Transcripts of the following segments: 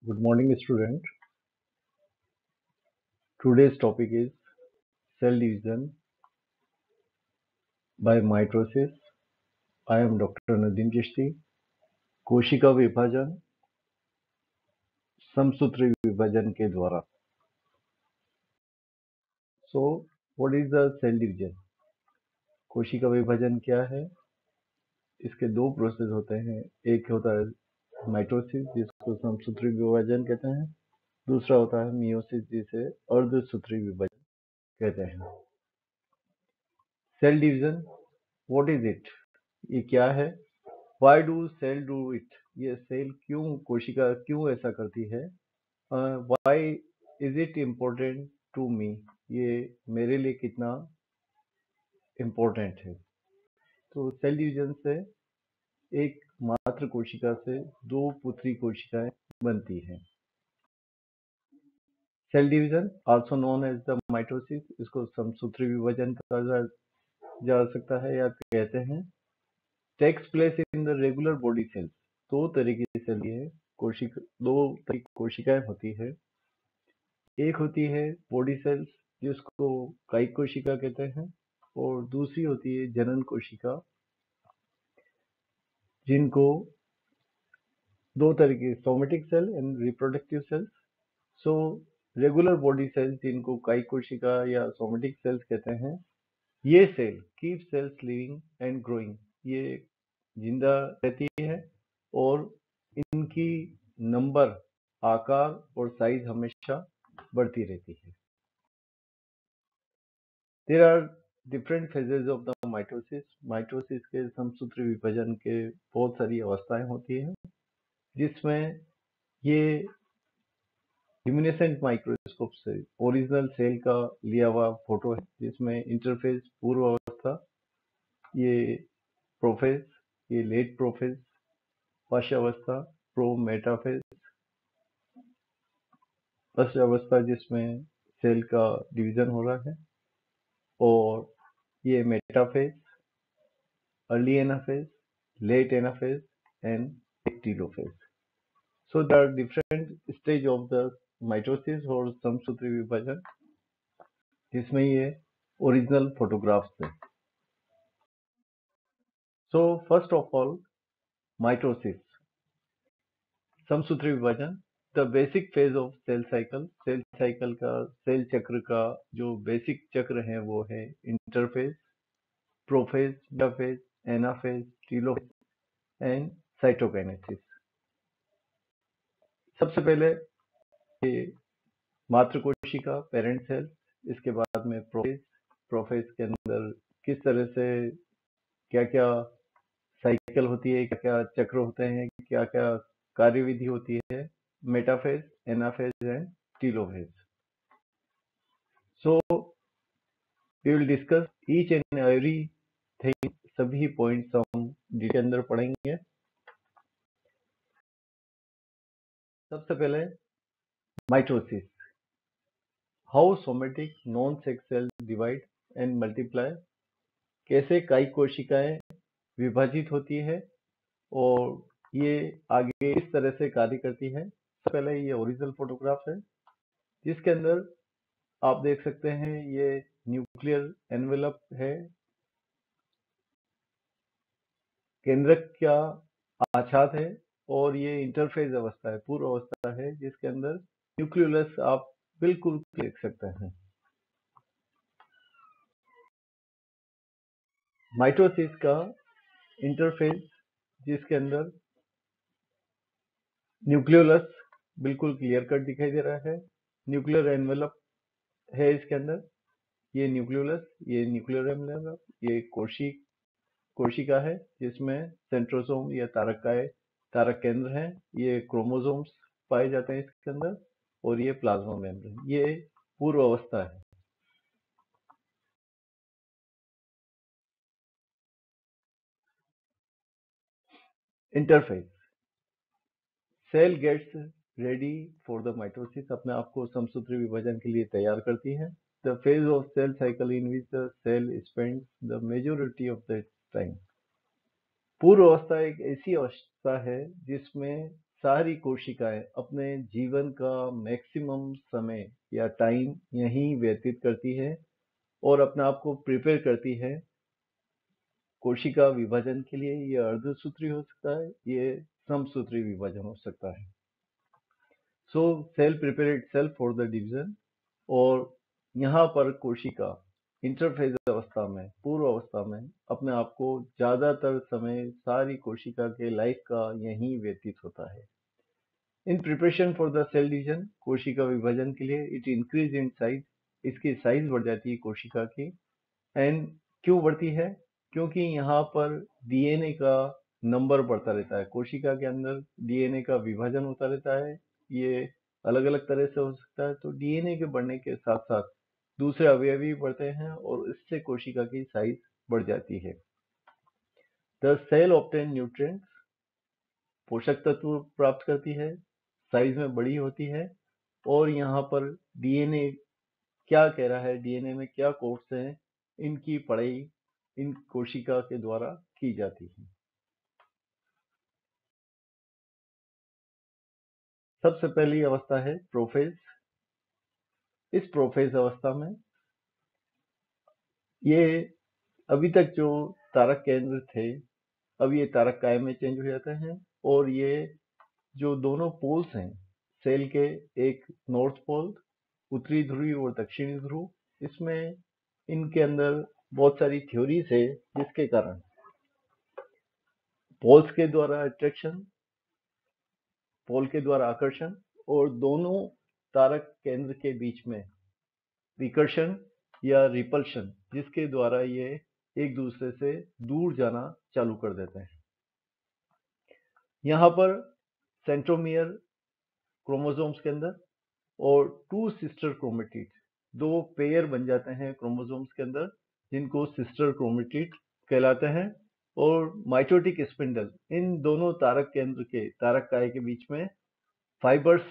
Good morning, student. Today's topic is cell division by mitosis. I am Dr. Nadeem Chishti. कोशिका विभाजन समसूत्री विभाजन के द्वारा. So, what is the cell division? कोशिका विभाजन क्या है? इसके दो प्रोसेस होते हैं. एक होता है माइटोसिस, जिसको समसूत्री विभाजन कहते हैं. दूसरा होता है मियोसिस, जिसे अर्धसूत्री विभाजन कहते हैं. Cell division, what is it? ये क्या है? Why do cell do it? ये सेल क्यों, कोशिका क्यों ऐसा करती है? Why is it important to me? ये मेरे लिए कितना इम्पोर्टेंट है? तो सेल डिवीजन से एक मात्र कोशिका से दो पुत्री कोशिकाएं बनती हैं. Cell division also known as the mitosis, इसको समसूत्री विभाजन कहा जा सकता है या कहते हैं. Takes place in the regular body cells. दो तरह की सेल है, दो तरह की कोशिकाएं होती है. एक होती है बॉडी सेल्स, जिसको कायिक कोशिका कहते हैं, और दूसरी होती है जनन कोशिका, जिनको दो तरह की somatic cell and reproductive cells. So regular body cells, जिनको कायिक कोशिका या सोमेटिक सेल्स कहते हैं, ये cell keep cells living and growing. ये जिंदा रहती है और इनकी नंबर, आकार और साइज हमेशा बढ़ती रहती है. There are different phases of the mitosis. Mitosis के समसूत्री विभाजन के बहुत सारी अवस्थाएं होती हैं, जिसमें ये ल्यूमिनेसेंट माइक्रोस्कोप से ओरिजिनल सेल का लिया हुआ फोटो है, जिसमें इंटरफेज पूर्व अवस्था, ये प्रोफेज, ये लेट प्रोफेज, पश्चावस्था प्रो मेटाफेज, पश्चावस्था जिसमें सेल का डिवीजन हो रहा है, और ये metaphase, early anaphase, late anaphase, and telophase. So there are different stage of the mitosis और समसूत्री विभाजन, जिसमें ये ओरिजिनल फोटोग्राफ्स हैं. So first of all, mitosis, समसूत्री विभाजन, the basic phase of cell cycle. Cell cycle का, सेल चक्र का जो बेसिक चक्र है वो है interphase, prophase, metaphase, anaphase, telophase and cytokinesis. सबसे पहले ये मातृ कोशिका, पेरेंट सेल, इसके बाद में प्रोफेज. प्रोफेज के अंदर किस तरह से क्या क्या साइकिल होती है, क्या क्या चक्र होते हैं, क्या क्या कार्यविधि होती है. Metaphase, anaphase and telophase. So we will discuss each and everything. सभी पॉइंट्स हम डिटेल के अंदर पढ़ेंगे. सबसे पहले mitosis. How somatic non sex cell divide and multiply. कैसे कायिक कोशिकाएं विभाजित होती है और ये आगे इस तरह से कार्य करती है. सबसे पहले ये ओरिजिनल फोटोग्राफ है, जिसके अंदर आप देख सकते हैं ये न्यूक्लियर एनवेलप है, केंद्रक का आच्छाद है, और ये इंटरफेज अवस्था है, पूर्व अवस्था है, जिसके अंदर न्यूक्लियोलस आप बिल्कुल देख सकते हैं. माइटोसिस का इंटरफेज, जिसके अंदर न्यूक्लियोलस बिल्कुल क्लियर कट दिखाई दे रहा है. न्यूक्लियर एनवेलप है इसके अंदर, ये न्यूक्लियोलस, ये न्यूक्लियर एनवेलप, ये कोशिका है, जिसमें सेंट्रोसोम या तारक केंद्र हैं. ये क्रोमोसोम्स पाए जाते हैं इसके अंदर, और ये प्लाज्मा मेम्ब्रेन. ये पूर्व अवस्था है. Interphase. Cell gets ready for the mitosis. अपने आप को समसूत्री विभाजन के लिए तैयार करती है. The phase of cell cycle in which the cell spends the majority of the time. पूर्व अवस्था एक ऐसी अवस्था है जिसमें सारी कोशिकाएं अपने जीवन का मैक्सिमम समय या टाइम यहीं व्यतीत करती है और अपने आप को प्रिपेयर करती है कोशिका विभाजन के लिए। ये अर्धसूत्री हो सकता है, ये समसूत्री विभाजन हो सकता है। So cell prepare itself for the division. और यहाँ पर कोशिका इंटरफेज अवस्था में, पूर्व अवस्था में अपने आप को ज्यादातर समय सारी कोशिका के लाइफ का यहीं व्यतीत होता है। In preparation for the cell division, कोशिका विभाजन के लिए, इट इंक्रीज इन साइज, इसकी साइज बढ़ जाती है कोशिका की। एंड क्यों बढ़ती है? क्योंकि यहाँ पर डीएनए का नंबर बढ़ता रहता है। कोशिका के अंदर डीएनए का विभाजन होता रहता है, ये अलग अलग तरह से हो सकता है। तो डीएनए के बढ़ने के साथ साथ दूसरे अवयव भी बढ़ते हैं और इससे कोशिका की साइज बढ़ जाती है। द सेल ऑब्टेन न्यूट्रिएंट्स, पोषक तत्व प्राप्त करती है, साइज में बड़ी होती है। और यहाँ पर डीएनए क्या कह रहा है, डीएनए में क्या कोड्स हैं, इनकी पढ़ाई इन कोशिका के द्वारा की जाती है। सबसे पहली अवस्था है प्रोफेज। इस प्रोफेज अवस्था में ये अभी तक जो तारक केंद्र थे, अब ये तारक काय में चेंज हो जाते हैं। और ये जो दोनों पोल्स हैं सेल के, एक नॉर्थ पोल, उत्तरी ध्रुव और दक्षिणी ध्रुव, इसमें इनके अंदर बहुत सारी थ्योरीज है जिसके कारण पोल्स के द्वारा अट्रैक्शन, पोल के द्वारा आकर्षण, और दोनों तारक केंद्र के बीच में विकर्षण या रिपल्शन, जिसके द्वारा ये एक दूसरे से दूर जाना चालू कर देते हैं। यहाँ पर सेंट्रोमियर क्रोमोसोम्स के अंदर और टू सिस्टर क्रोमेटिड, दो पेयर बन जाते हैं क्रोमोसोम्स के अंदर, जिनको सिस्टर क्रोमेटिड कहलाते हैं। और माइटोटिक स्पिंडल, इन दोनों तारक केंद्र के, तारक काय के बीच में फाइबर्स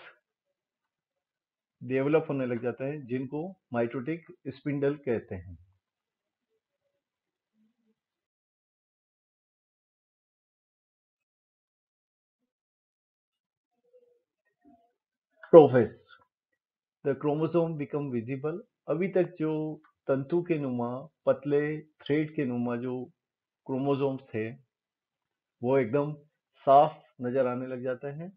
डेवलप होने लग जाते हैं, जिनको माइटोटिक स्पिंडल कहते हैं। Prophase, the chromosome become visible. अभी तक जो तंतु के नुमा, पतले थ्रेड के नुमा जो क्रोमोसोम्स थे, वो एकदम साफ नजर आने लग जाते हैं।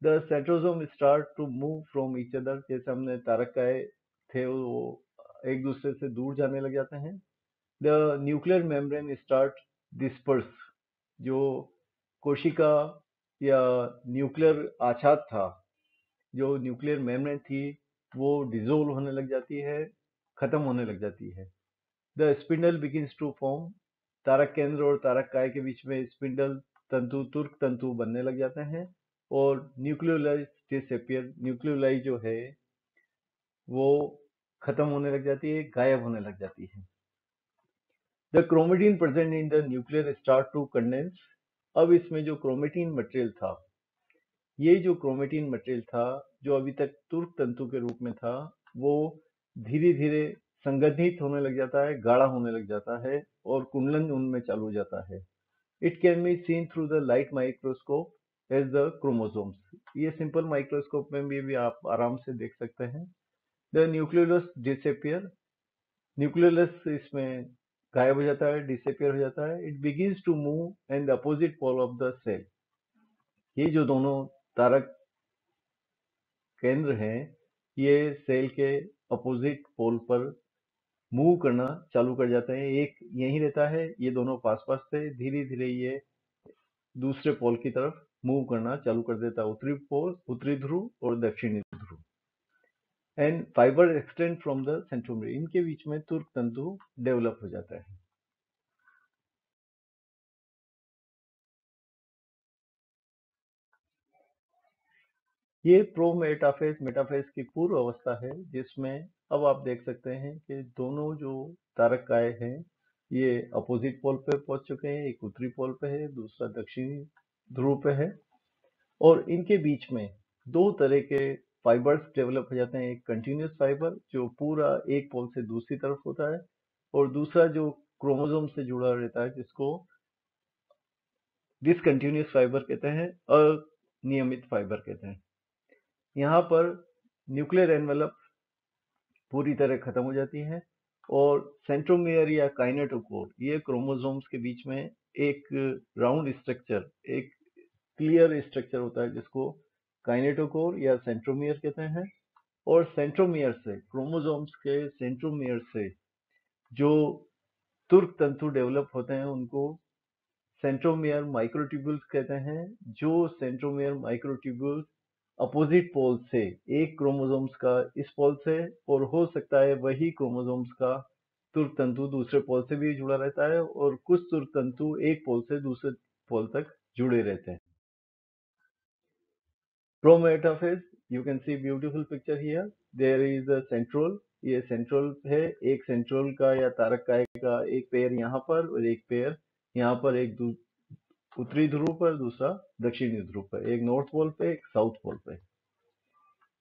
The centrosome start to move from each other, जैसे हमने तारक काय थे वो एक दूसरे से दूर जाने लग जाते हैं। The nuclear membrane start disperse, जो कोशिका या न्यूक्लियर आछाद था, जो न्यूक्लियर मेम्ब्रेन थी, वो डिसोल्व होने लग जाती है, खत्म होने लग जाती है। The spindle begins to form, तारक केंद्र और तारक काय के बीच में स्पिंडल तंतु, तुर्क तंतु बनने लग जाते हैं। और न्यूक्लियोलाइज डिसअपियर, न्यूक्लियोलाइज जो है वो खत्म होने लग जाती है, गायब होने लग जाती है। The chromatin present in the nuclear start to condense. अब इसमें जो क्रोमेटिन मटेरियल था, ये जो क्रोमेटिन मटेरियल था, जो अभी तक तुर्क तंतु के रूप में था, वो धीरे धीरे संगठित होने लग जाता है, गाढ़ा होने लग जाता है और कुंडलन उनमें चालू हो जाता है। It can be seen through the light microscope as the chromosomes. ये सिंपल माइक्रोस्कोप में भी आप आराम से देख सकते हैं। द न्यूक्लियोलस डिसअपियर, न्यूक्लियोलस इसमें गायब हो जाता है, डिसअपियर हो जाता है। It begins to move and the opposite pole of the cell. ये जो दोनों तारक केंद्र हैं, ये सेल के अपोजिट पोल पर मूव करना चालू कर जाते हैं। एक यहीं रहता है, ये दोनों पास पास से, धीरे धीरे ये दूसरे पोल की तरफ मूव करना चालू कर देता है, उत्तरी पोल, उत्तरी ध्रुव और दक्षिणी ध्रुव। And fibre extend from the centromere, इनके बीच में तुर्क तंतु डेवलप हो जाता है। ये प्रो मेटाफेज, मेटाफेज की पूर्व अवस्था है, जिसमें अब आप देख सकते हैं कि दोनों जो तारक काय हैं, ये अपोजिट पोल पे पहुंच चुके हैं। एक उत्तरी पोल पे है, दूसरा दक्षिणी ध्रुव पे है। और इनके बीच में दो तरह के फाइबर्स डेवलप हो जाते हैं। एक कंटिन्यूस फाइबर जो पूरा एक पोल से दूसरी तरफ होता है, और दूसरा जो क्रोमोसोम से जुड़ा रहता है, जिसको डिसकंटिन्यूस फाइबर कहते हैं। नियमित फाइबर कहते हैं। यहाँ पर न्यूक्लियर एनवेलप पूरी तरह खत्म हो जाती है और सेंट्रोमियर या काइनेटोकोर, ये क्रोमोसोम्स के बीच में एक राउंड स्ट्रक्चर, एक क्लियर स्ट्रक्चर होता है जिसको काइनेटोकोर या सेंट्रोमियर कहते हैं। और सेंट्रोमियर से, क्रोमोसोम्स के सेंट्रोमियर से जो तुर्क तंतु डेवलप होते हैं उनको सेंट्रोमियर माइक्रोट्यूब्यूल्स कहते हैं। जो सेंट्रोमियर माइक्रोट्यूब्यूल्स अपोजिट पोल से, एक क्रोमोसोम्स का इस पोल से, और हो सकता है वही क्रोमोसोम्स का तुर्क तंतु दूसरे पोल से भी जुड़ा रहता है, और कुछ तुर्क तंतु एक पोल से दूसरे पोल तक जुड़े रहते हैं। Prometaphase, you can see beautiful picture here, there is a centriole, ये सेंट्रोल है, एक सेंट्रोल का या तारक काय का एक पेयर यहाँ पर और एक पेयर यहाँ पर, एक उत्तरी ध्रुव पर, दूसरा दक्षिणी ध्रुव पर, एक नॉर्थ पोल पे, एक साउथ पोल पे।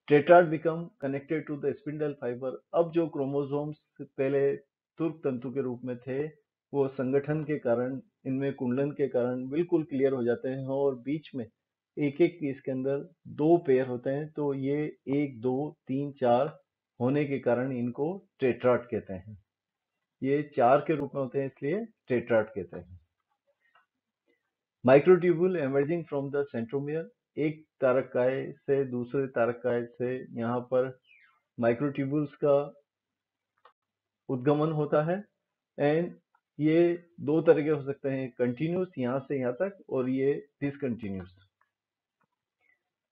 Tetrad become connected to the spindle fibre. अब जो क्रोमोसोम्स पहले तुर्क तंतु के रूप में थे, वो संगठन के कारण, इनमें कुंडलन के कारण बिल्कुल क्लियर हो जाते हैं और बीच में एक एक पीस के अंदर दो पेयर होते हैं। तो ये 1 2 3 4 होने के कारण इनको टेट्राड कहते हैं। ये 4 के रूप में होते हैं इसलिए टेट्राड कहते हैं। Microtubule emerging from the centromere, एक तारककाय से दूसरे तारककाय से यहाँ पर माइक्रोट्यूब्यूल्स का उद्गमन होता है। एंड ये दो तरह के हो सकते हैं, कंटिन्यूस यहाँ से यहाँ तक, और ये discontinuous.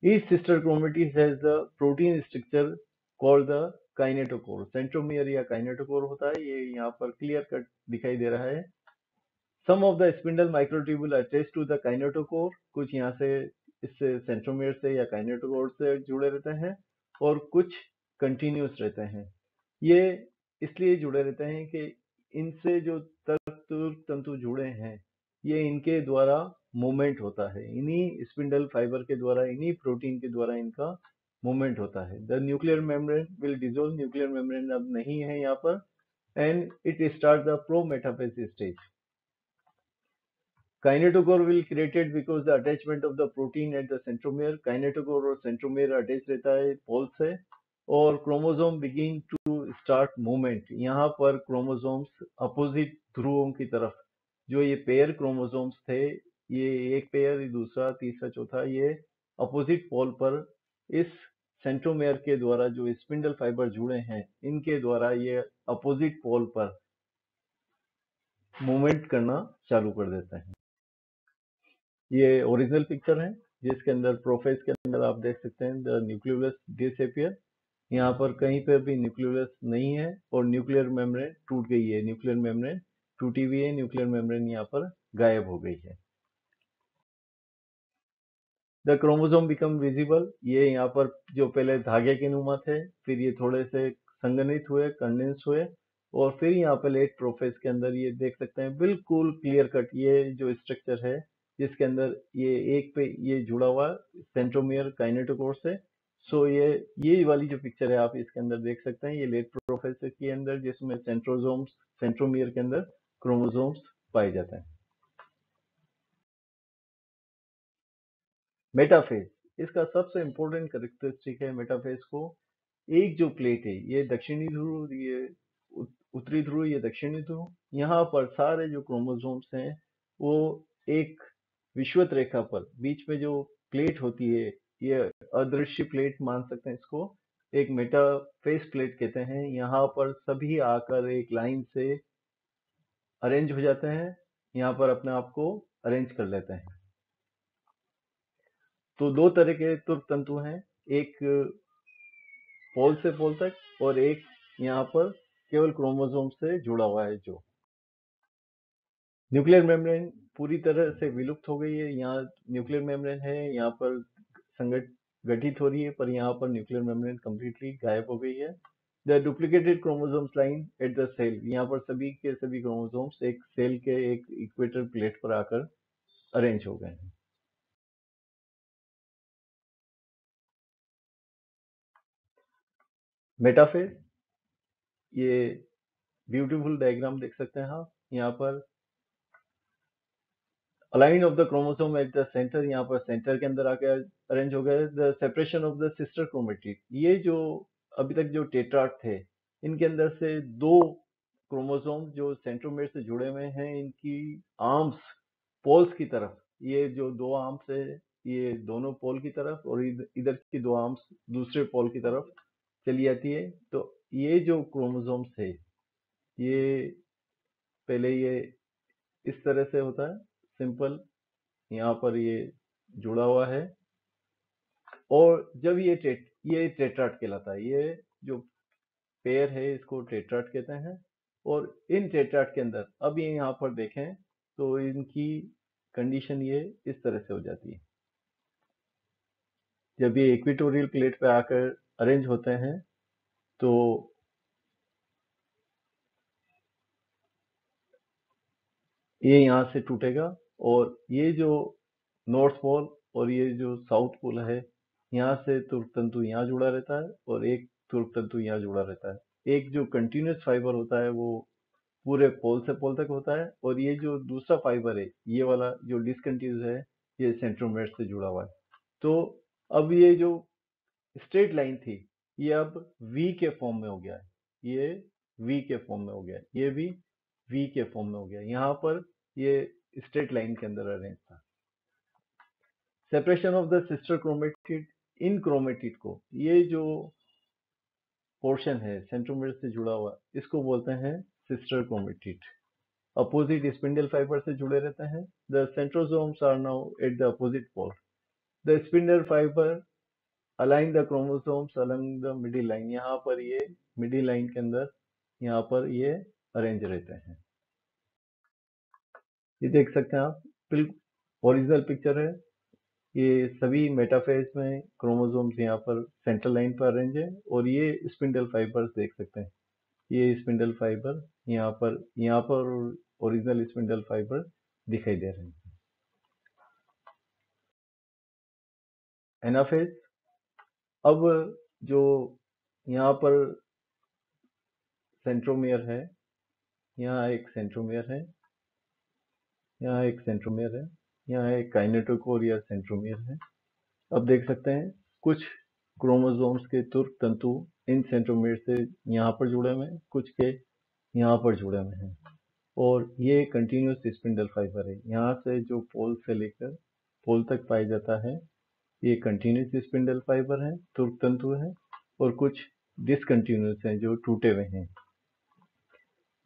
Each sister chromatid has the protein structure called the kinetochore. Centromere या काइनेटोकोर होता है, ये यहाँ पर क्लियर कट दिखाई दे रहा है। Some of the spindle microtubule attached to the kinetochore, कुछ यहाँ से इससे सेंट्रोमियर से या काइनेटोकोर से जुड़े रहते हैं, और कुछ कंटिन्यूस रहते हैं। ये इसलिए जुड़े रहते हैं कि इनसे जो तुर्क तंतु जुड़े हैं, ये इनके द्वारा मूवमेंट होता है, इन्हीं स्पिंडल फाइबर के द्वारा, इन्हीं प्रोटीन के द्वारा इनका मूवमेंट होता है। The nuclear membrane will dissolve, nuclear membrane अब नहीं है यहाँ पर, and it start the prometaphase stage. Kinetochore will created because the attachment of the protein at the centromere. Kinetochore और सेंट्रोमियर अटैच रहता है पोल से, और chromosome begin to start movement. यहाँ पर क्रोमोसोम्स अपोजिट ध्रुवों की तरफ, जो ये पेयर क्रोमोसोम्स थे, ये एक पेयर, दूसरा, तीसरा, चौथा, ये अपोजिट पोल पर इस सेंट्रोमियर के द्वारा जो स्पिंडल फाइबर जुड़े हैं, इनके द्वारा ये अपोजिट पोल पर मूवमेंट करना चालू कर देते हैं। ये ओरिजिनल पिक्चर है जिसके अंदर प्रोफेज के अंदर आप देख सकते हैं द न्यूक्लियोलस डिसअपियर। यहाँ पर कहीं पर भी न्यूक्लियोलस नहीं है और न्यूक्लियर मेम्ब्रेन टूट गई है, न्यूक्लियर मेम्ब्रेन टूटी हुई है, न्यूक्लियर मेम्ब्रेन यहाँ पर गायब हो गई है। द क्रोमोसोम बिकम विजिबल, ये यहाँ पर जो पहले धागे के नुमा थे, फिर ये थोड़े से संघनित हुए, कंडेंस हुए, और फिर यहाँ पे लेट प्रोफेज के अंदर ये देख सकते हैं बिल्कुल क्लियर कट ये जो स्ट्रक्चर है, जिसके अंदर ये एक पे ये जुड़ा हुआ सेंट्रोमियर काइनेटोकोर से। सो ये वाली जो पिक्चर है आप इसके अंदर देख सकते हैं, ये लेट प्रोफेज के अंदर, जिसमें सेंट्रोसोम्स, सेंट्रोमियर के अंदर क्रोमोसोम्स पाए जाते हैं। मेटाफेज, इसका सबसे इंपॉर्टेंट करेक्टरिस्टिक है मेटाफेज को, एक जो प्लेट है, ये दक्षिणी ध्रुव, ये उत्तरी ध्रुव, ये दक्षिणी ध्रुव, यहाँ पर सारे जो क्रोमोसोम्स हैं वो एक विषुवत रेखा पर बीच में जो प्लेट होती है, ये अदृश्य प्लेट मान सकते हैं इसको, एक मेटाफेज प्लेट कहते हैं। यहाँ पर सभी आकर एक लाइन से अरेंज हो जाते हैं, यहाँ पर अपने आप को अरेंज कर लेते हैं। तो दो तरह के तुर्क तंतु हैं, एक पोल से पोल तक और एक यहाँ पर केवल क्रोमोसोम से जुड़ा हुआ है। जो न्यूक्लियर मेम्ब्रेन पूरी तरह से विलुप्त हो गई है, यहाँ न्यूक्लियर मेम्ब्रेन है, यहाँ पर संगठ गठित हो रही है, पर यहाँ पर न्यूक्लियर मेम्ब्रेन कंप्लीटली गायब हो गई है। The duplicated chromosomes line at the cell, यहाँ पर सभी के सभी क्रोमोसोम्स एक सेल के एक इक्वेटर प्लेट पर आकर अरेंज हो गए हैं। मेटाफेज, ये ब्यूटीफुल डायग्राम देख सकते हैं आप, यहाँ पर align of the chromosome at the centre, यहाँ पर सेंटर के अंदर आके अरेंज हो गए। The separation of the sister chromatid, ये जो अभी तक जो टेट्राड थे, इनके अंदर से दो क्रोमोसोम जो सेंट्रोमेयर से जुड़े हुए हैं, इनकी आर्म्स पोल्स की तरफ, ये जो दो आर्म्स है ये दोनों पोल की तरफ, और इधर की दो आर्म्स दूसरे पोल की तरफ चली जाती है। तो ये जो क्रोमोसोम्स है ये पहले ये इस तरह से होता है सिंपल, यहाँ पर ये जुड़ा हुआ है, और जब ये टेट्राड कहलाता है। ये जो पेयर है इसको टेट्राड कहते हैं। और इन टेट्राड के अंदर अब ये यहाँ पर देखें तो इनकी कंडीशन ये इस तरह से हो जाती है। जब ये इक्वेटोरियल प्लेट पे आकर अरेंज होते हैं तो ये यहाँ से टूटेगा, और ये जो नॉर्थ पोल और ये जो साउथ पोल है, यहाँ से तुर्क तंतु यहाँ जुड़ा रहता है और एक तुर्क तंतु यहाँ जुड़ा रहता है। एक जो कंटिन्यूस फाइबर होता है वो पूरे पोल से पोल तक होता है, और ये जो दूसरा फाइबर है ये वाला जो डिसकंटिन्यूस है ये सेंट्रोमेयर से जुड़ा हुआ है। तो अब ये जो स्ट्रेट लाइन थी ये अब वी के फॉर्म में हो गया है, ये वी के फॉर्म में हो गया है, ये भी वी के फॉर्म में हो गया है। यहाँ पर ये स्ट्रेट लाइन के अंदर अरेंज था। Separation of the sister chromatid, in chromatid को, ये जो पोर्शन है सेंट्रोमेयर से जुड़ा हुआ इसको बोलते हैं sister chromatid. Opposite spindle fibre से जुड़े रहते हैं। The centrosomes are now at the opposite pole. The spindle fibre align the chromosomes along the middle line, यहाँ पर ये मिडिल लाइन के अंदर यहाँ पर ये अरेंज रहते हैं। ये देख सकते हैं आप, बिल्कुल ओरिजिनल पिक्चर है। ये सभी मेटाफेज में क्रोमोसोम्स यहाँ पर सेंट्रल लाइन पर अरेंज है, और ये स्पिंडल फाइबर्स देख सकते हैं। ये स्पिंडल फाइबर यहाँ पर ओरिजिनल स्पिंडल फाइबर दिखाई दे रहे हैं। एनाफेज, अब जो यहाँ पर सेंट्रोमियर है, यहाँ एक सेंट्रोमियर है, यहाँ एक सेंट्रोमियर है, यहाँ एक काइनेटोकोर या सेंट्रोमियर है। अब देख सकते हैं कुछ क्रोमोसोम्स के तुर्क तंतु इन सेंट्रोमियर से यहाँ पर जुड़े हुए हैं, कुछ के यहाँ पर जुड़े हुए हैं, और ये कंटिन्यूस स्पिंडल फाइबर है। यहाँ से जो पोल से लेकर पोल तक पाया जाता है ये कंटिन्यूस स्पिंडल फाइबर है, तुर्क तंतु है, और कुछ डिसकंटिन्यूस हैं जो टूटे हुए हैं।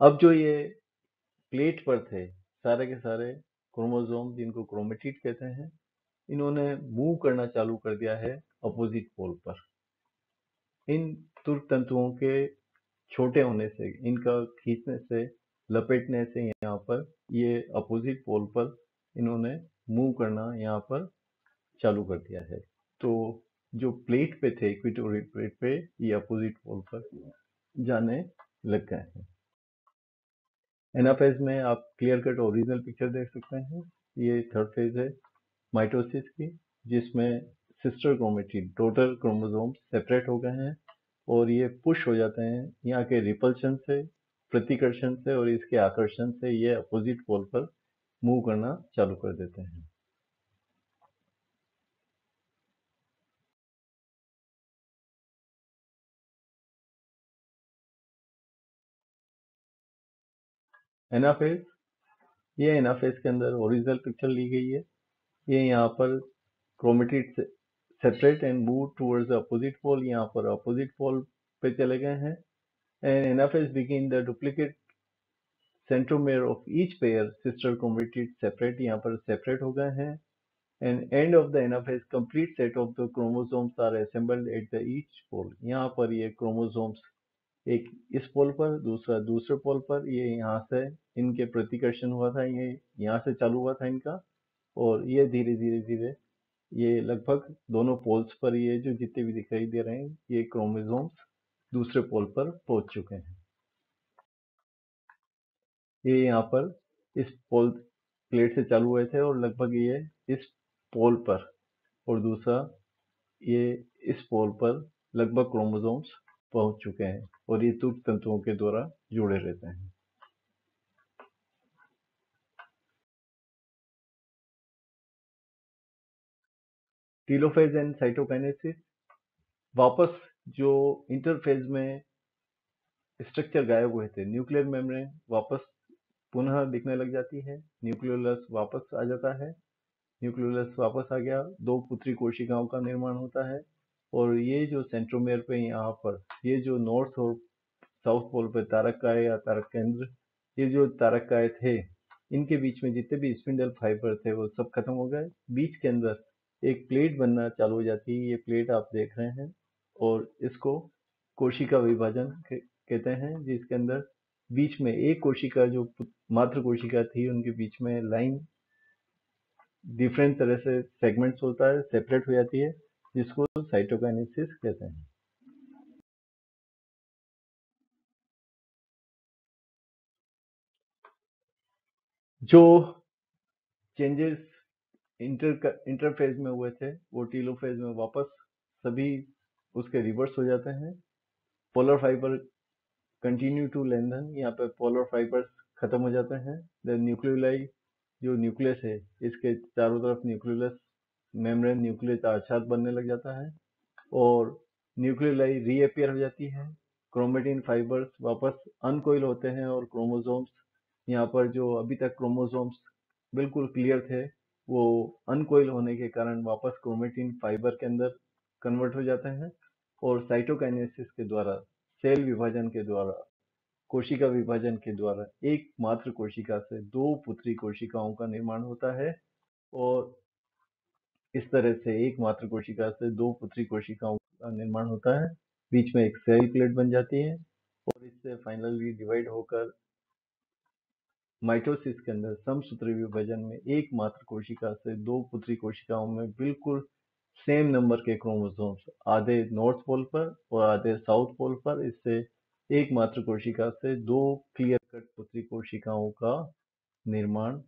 अब जो ये प्लेट पर थे सारे के सारे क्रोमोसोम जिनको क्रोमेटिड कहते हैं, इन्होंने मूव करना चालू कर दिया है अपोजिट पोल पर। इन तुर्क तंतुओं के छोटे होने से, इनका खींचने से, लपेटने से यहाँ पर ये अपोजिट पोल पर इन्होंने मूव करना यहाँ पर चालू कर दिया है। तो जो प्लेट पे थे इक्वेटोरियल प्लेट पे, ये अपोजिट पोल पर जाने लग गए हैं। एनाफेज में आप क्लियर कट ओरिजिनल पिक्चर देख सकते हैं। ये थर्ड फेज है माइटोसिस की, जिसमें sister chromatid total chromosome separate हो गए हैं, और ये पुश हो जाते हैं यहाँ के रिपल्शन से, प्रतिकर्षण से, और इसके आकर्षण से ये अपोजिट पोल पर मूव करना चालू कर देते हैं। एनाफेज, ये एनाफेज के अंदर ओरिजिनल पिक्चर ली गई है। ये यहाँ पर क्रोमेटिड से separate and move towards the opposite pole, यहाँ पर अपोजिट पोल पे चले गए हैं। And anaphase begin the duplicate centromere of each pair sister chromatid separate, यहाँ पर सेपरेट हो गए हैं। And end of the anaphase complete set of the chromosomes are assembled at the each pole, यहाँ पर ये क्रोमोसोम्स एक इस पोल पर, दूसरा दूसरे पोल पर, ये यहाँ से इनके प्रतिकर्षण हुआ था, ये यहाँ से चालू हुआ था इनका, और ये धीरे धीरे धीरे ये लगभग दोनों पोल्स पर ये जो जितने भी दिखाई दे रहे हैं ये क्रोमोसोम्स दूसरे पोल पर पहुंच चुके हैं। ये यहाँ पर इस पोल प्लेट से चालू हुए थे और लगभग ये इस पोल पर, और दूसरा ये इस पोल पर लगभग क्रोमोसोम्स पहुंच चुके हैं, और ये तुर्क तंतुओं के द्वारा जुड़े रहते हैं। टीलोफेज एंड साइटोकाइनेसिस, वापस जो इंटरफेज में स्ट्रक्चर गायब हुए थे, न्यूक्लियर मेम्ब्रेन वापस पुनः दिखने लग जाती है, न्यूक्लियोलस वापस आ जाता है, न्यूक्लियोलस वापस आ गया, दो पुत्री कोशिकाओं का निर्माण होता है। और ये जो सेंट्रोमेयर पे यहाँ पर ये जो नॉर्थ और साउथ पोल पे तारककाय या तारक केंद्र, ये जो तारककाय थे, इनके बीच में जितने भी स्पिंडल फाइबर थे वो सब खत्म हो गए। बीच के अंदर एक प्लेट बनना चालू हो जाती है, ये प्लेट आप देख रहे हैं, और इसको कोशिका विभाजन कहते हैं, जिसके अंदर बीच में एक कोशिका जो मात्र कोशिका थी उनके बीच में लाइन डिफरेंट तरह से सेगमेंट्स होता है, सेपरेट हो जाती है, जिसको साइटोकाइनेसिस कहते हैं। जो चेंजेस इंटरफेज में हुए थे वो टीलोफेज में वापस सभी उसके रिवर्स हो जाते हैं। Polar fibre continue to lengthen, यहाँ पे पोलर फाइबर्स खत्म हो जाते हैं। द न्यूक्लियोलाई, जो न्यूक्लियस है, इसके चारों तरफ न्यूक्लियस मेम्ब्रेन न्यूक्लियस आच्छाद बनने लग जाता है और न्यूक्लियोलाई रीअपियर हो जाती है। क्रोमेटिन फाइबर्स वापस अनकोइल होते हैं और क्रोमोसोम्स, यहाँ पर जो अभी तक क्रोमोसोम्स बिल्कुल क्लियर थे, वो अनकोइल होने के कारण वापस क्रोमेटिन फाइबर के अंदर कन्वर्ट हो जाते हैं। और साइटोकाइनेसिस के द्वारा, सेल विभाजन के द्वारा, कोशिका विभाजन के द्वारा एक मात्र कोशिका से दो पुत्री कोशिकाओं का निर्माण होता है। और इस तरह से एक मात्र कोशिका से दो पुत्री कोशिकाओं का निर्माण होता है, बीच में एक सेल प्लेट बन जाती है और इससे फाइनली डिवाइड होकर माइटोसिस के अंदर समसूत्री विभाजन में एक मात्र कोशिका से दो पुत्री कोशिकाओं में बिल्कुल सेम नंबर के क्रोमोसोम्स, आधे नॉर्थ पोल पर और आधे साउथ पोल पर, इससे एक मात्र कोशिका से दो क्लियर कट पुत्री कोशिकाओं का निर्माण